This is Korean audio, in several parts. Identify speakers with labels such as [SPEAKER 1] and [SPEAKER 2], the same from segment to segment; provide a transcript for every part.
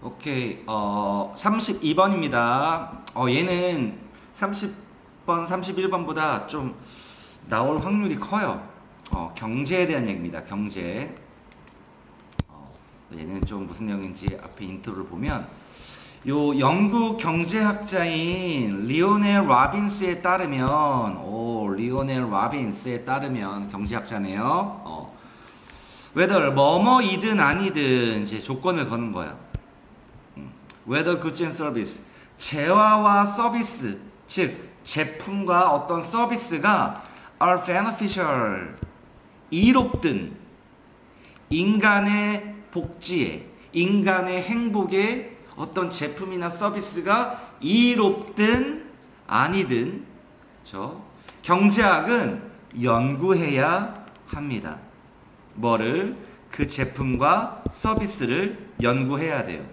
[SPEAKER 1] 오케이. 32번입니다. 얘는 30번, 31번보다 좀 나올 확률이 커요. 경제에 대한 얘기입니다. 경제. 얘는 좀 무슨 내용인지 앞에 인트로를 보면 요 영국 경제학자인 리오넬 라빈스에 따르면 리오넬 라빈스에 따르면 경제학자네요. whether 뭐뭐이든 아니든 이제 조건을 거는 거야. whether goods and service 재화와 서비스 즉 제품과 어떤 서비스가 are beneficial 이롭든 인간의 복지에 인간의 행복에 어떤 제품이나 서비스가 이롭든 아니든 경제학은 연구해야 합니다. 뭐를? 그 제품과 서비스를 연구해야 돼요.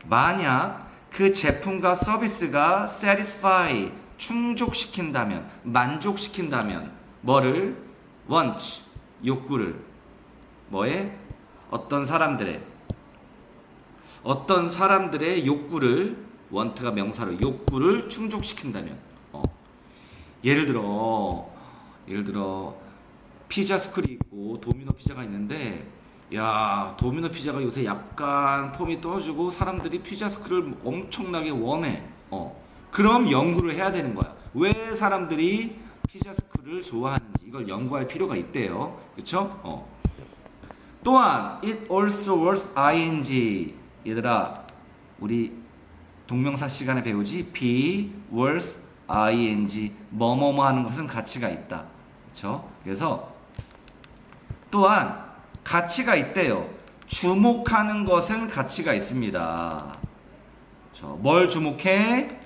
[SPEAKER 1] 만약 그 제품과 서비스가 satisfy 충족시킨다면 만족시킨다면 뭐를? want 욕구를 뭐에? 어떤 사람들의 욕구를 want가 명사로 욕구를 충족시킨다면 예를 들어 피자 스쿨이 있고 도미노 피자가 있는데 야 도미노 피자가 요새 약간 폼이 떨어지고 사람들이 피자 스쿨을 엄청나게 원해. 그럼 연구를 해야 되는 거야. 왜 사람들이 피자 스쿨을 좋아하는지 이걸 연구할 필요가 있대요. 그쵸? 또한 it also worth ing 얘들아 우리 동명사 시간에 배우지 be worth ing 뭐뭐뭐 하는 것은 가치가 있다. 그쵸? 그래서 또한 가치가 있대요. 주목하는 것은 가치가 있습니다. 뭘 주목해?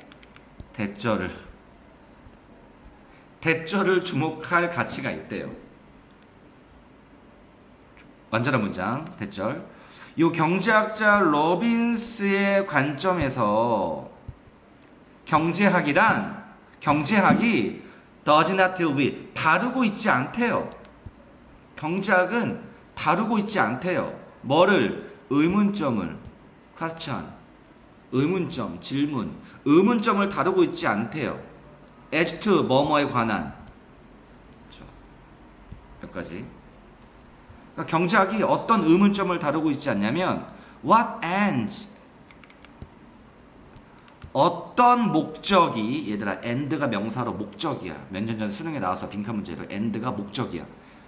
[SPEAKER 1] 대절을 주목할 가치가 있대요. 완전한 문장, 대절. 이 경제학자 로빈스의 관점에서 경제학이 does not deal with 다루고 있지 않대요. 경제학은 다루고 있지 않대요. 뭐를? 의문점을 question 의문점, 질문 의문점을 다루고 있지 않대요. as to 뭐뭐에 관한 몇 가지. 그러니까 경제학이 어떤 의문점을 다루고 있지 않냐면 what ends 어떤 목적이 얘들아 end가 명사로 목적이야. 몇 년 전 수능에 나와서 빈칸 문제로 end가 목적이야.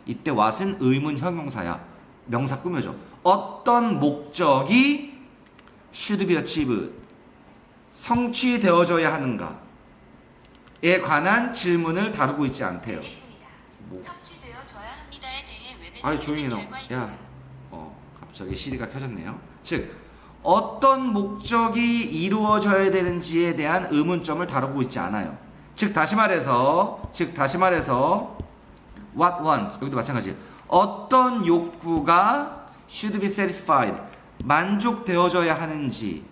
[SPEAKER 1] 이때 what은 의문 형용사야. 명사 꾸며줘. 어떤 목적이 should be achieved 성취되어져야 하는가에 관한 질문을 다루고 있지 않대요.
[SPEAKER 2] 성취되어져야 합니다에 대해 웹에서
[SPEAKER 1] 아이 조용히 너. 야, 갑자기 시리가 켜졌네요. 즉 어떤 목적이 이루어져야 되는지에 대한 의문점을 다루고 있지 않아요. 즉 다시 말해서 what want 여기도 마찬가지예요. 어떤 욕구가 should be satisfied 만족되어져야 하는지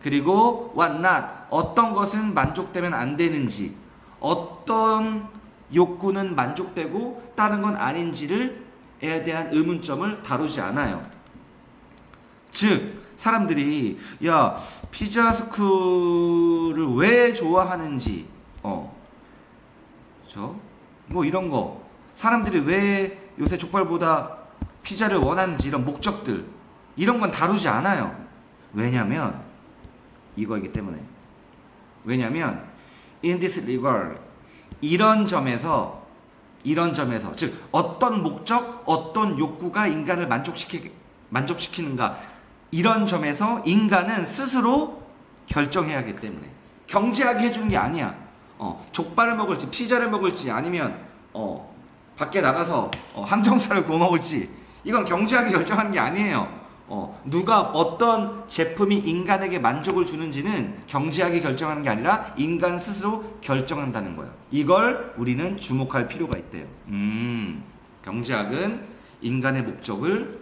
[SPEAKER 1] 그리고 what not 어떤 것은 만족되면 안 되는지 어떤 욕구는 만족되고 다른 건 아닌지에 대한 의문점을 다루지 않아요. 즉 사람들이 야 피자 스쿨을 왜 좋아하는지 뭐 이런 거 사람들이 왜 요새 족발보다 피자를 원하는지 이런 목적들 이런 건 다루지 않아요. 왜냐면 이거이기 때문에. 왜냐면 in this regard 이런 점에서 즉 어떤 목적 어떤 욕구가 인간을 만족시키는가 이런 점에서 인간은 스스로 결정해야 하기 때문에 경제학이 해주는 게 아니야. 족발을 먹을지 피자를 먹을지 아니면 밖에 나가서 항정살을 구워 먹을지 이건 경제학이 결정하는 게 아니에요. 누가 어떤 제품이 인간에게 만족을 주는지는 경제학이 결정하는 게 아니라 인간 스스로 결정한다는 거야. 이걸 우리는 주목할 필요가 있대요. 경제학은 인간의 목적을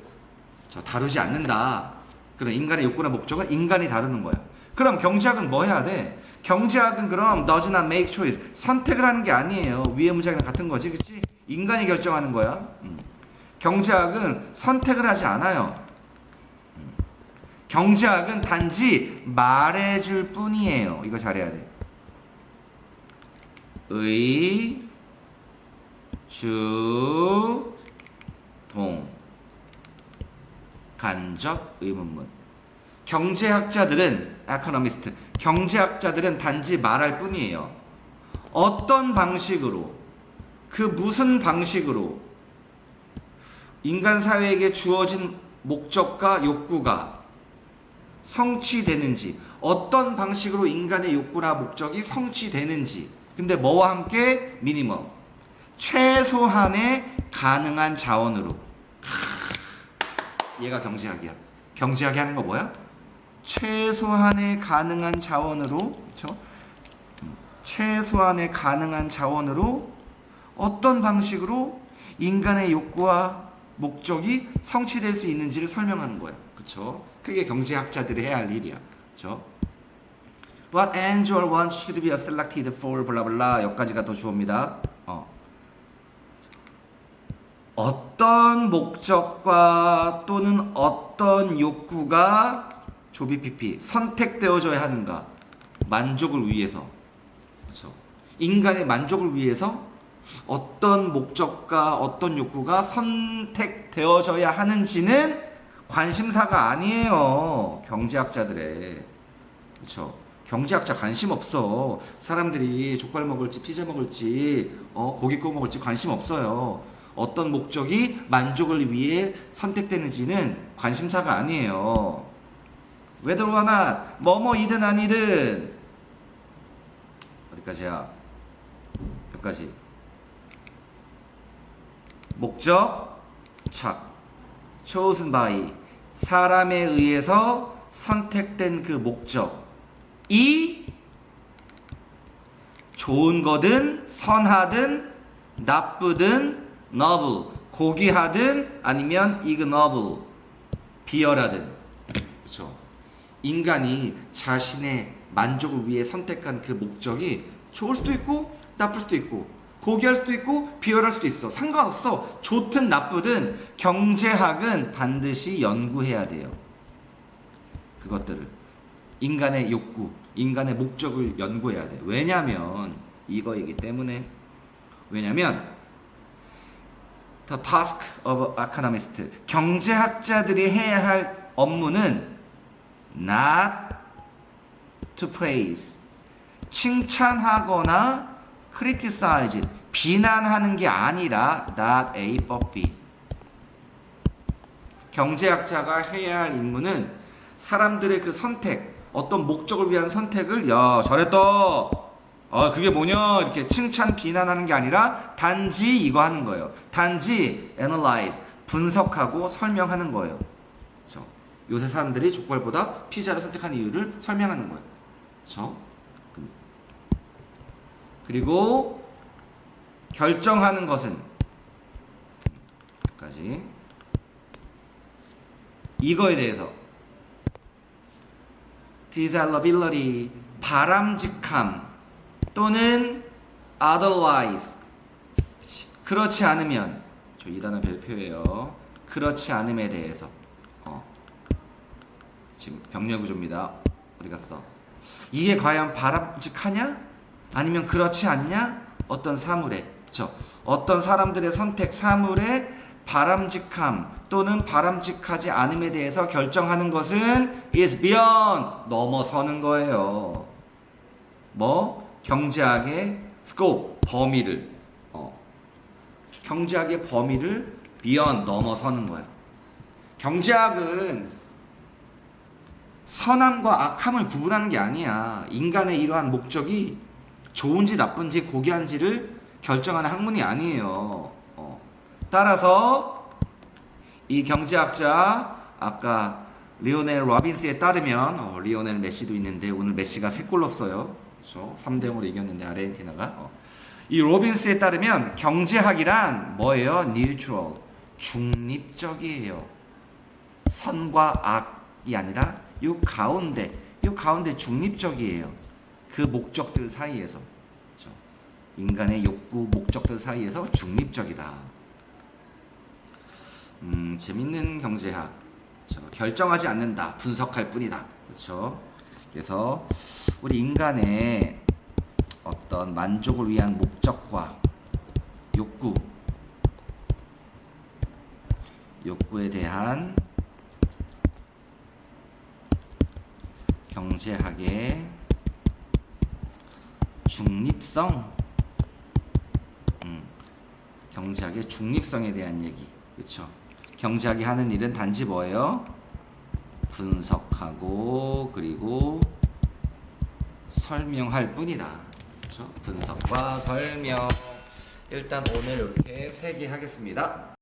[SPEAKER 1] 다루지 않는다. 그럼 인간의 욕구나 목적은 인간이 다루는 거야. 그럼 경제학은 뭐 해야 돼? 경제학은 그럼 does not make choice 선택을 하는 게 아니에요. 위의 문장이랑 같은 거지, 그치? 인간이 결정하는 거야. 경제학은 선택을 하지 않아요. 경제학은 단지 말해줄 뿐이에요. 이거 잘해야 돼. 의, 주, 동. 간접 의문문. 경제학자들은 economist, 경제학자들은 단지 말할 뿐이에요. 어떤 방식으로, 그 무슨 방식으로 인간 사회에게 주어진 목적과 욕구가 성취되는지, 어떤 방식으로 인간의 욕구나 목적이 성취되는지, 근데 뭐와 함께? 미니멈, 최소한의 가능한 자원으로. 얘가 경제학이야. 경제학이 하는 거 뭐야? 최소한의 가능한 자원으로, 그쵸? 최소한의 가능한 자원으로 어떤 방식으로 인간의 욕구와 목적이 성취될 수 있는지를 설명하는 거야. 그쵸? 그게 경제학자들이 해야 할 일이야. 그쵸? What ends or wants should be selected for blah blah 여기까지가 또 주어입니다. 어떤 목적과 또는 어떤 욕구가 조비PP 선택되어져야 하는가? 만족을 위해서. 그렇죠? 인간의 만족을 위해서 어떤 목적과 어떤 욕구가 선택되어져야 하는지는 관심사가 아니에요. 경제학자들의. 그렇죠? 경제학자 관심 없어. 사람들이 족발 먹을지 피자 먹을지 고기 구워 먹을지 관심 없어요. 어떤 목적이 만족을 위해 선택되는지는 관심사가 아니에요. whether or not, 뭐뭐이든 아니든. 어디까지야? 여기까지. 목적, 착. chosen by, 사람에 의해서 선택된 그 목적이 좋은 거든 선하든 나쁘든 noble, 고귀하든 아니면 ignoble, 비열하든. 그렇죠? 인간이 자신의 만족을 위해 선택한 그 목적이 좋을 수도 있고 나쁠 수도 있고 고귀할 수도 있고 비열할 수도 있어. 상관없어. 좋든 나쁘든 경제학은 반드시 연구해야 돼요. 그것들을. 인간의 욕구, 인간의 목적을 연구해야 돼. 왜냐면 이거이기 때문에. 왜냐면 The task of economist, 경제학자들이 해야 할 업무는 not to praise, 칭찬하거나 criticize, 비난하는 게 아니라 not A but B. 경제학자가 해야 할 임무는 사람들의 그 선택, 어떤 목적을 위한 선택을 야 잘했다, 그게 뭐냐 이렇게 칭찬 비난하는 게 아니라 단지 이거 하는 거예요. 단지 analyze, 분석하고 설명하는 거예요. 그렇죠? 요새 사람들이 족발보다 피자를 선택한 이유를 설명하는 거예요. 그렇죠? 그리고 결정하는 것은 여기까지. 이거에 대해서 desirability, 바람직함 또는 otherwise, 그렇지 않으면, 저 이 단어 별표예요. 그렇지 않음에 대해서. 지금 병렬구조입니다. 어디 갔어? 이게 과연 바람직하냐? 아니면 그렇지 않냐? 어떤 사물에, 그쵸? 어떤 사람들의 선택 사물의 바람직함 또는 바람직하지 않음에 대해서 결정하는 것은 is beyond, 넘어서는 거예요. 뭐? 경제학의 scope, 범위를, 경제학의 범위를 beyond, 넘어서는 거야. 경제학은 선함과 악함을 구분하는 게 아니야. 인간의 이러한 목적이 좋은지 나쁜지 고귀한지를 결정하는 학문이 아니에요. 따라서 이 경제학자 아까 리오넬 로빈스에 따르면 리오넬 메시도 있는데 오늘 메시가 3골 넣었어요. 그렇죠? 3대0으로 이겼는데 아르헨티나가. 이 로빈스에 따르면 경제학이란 뭐예요? neutral, 중립적이에요. 선과 악이 아니라 요 가운데 중립적이에요. 그 목적들 사이에서. 그렇죠? 인간의 욕구, 목적들 사이에서 중립적이다. 재밌는 경제학. 그렇죠? 결정하지 않는다. 분석할 뿐이다. 그렇죠? 그래서 우리 인간의 어떤 만족을 위한 목적과 욕구에 대한 경제학의 중립성, 경제학의 중립성에 대한 얘기, 그렇죠? 경제학이 하는 일은 단지 뭐예요? 분석하고 그리고 설명할 뿐이다. 그렇죠? 분석과 설명. 일단 오늘 이렇게 3개 하겠습니다.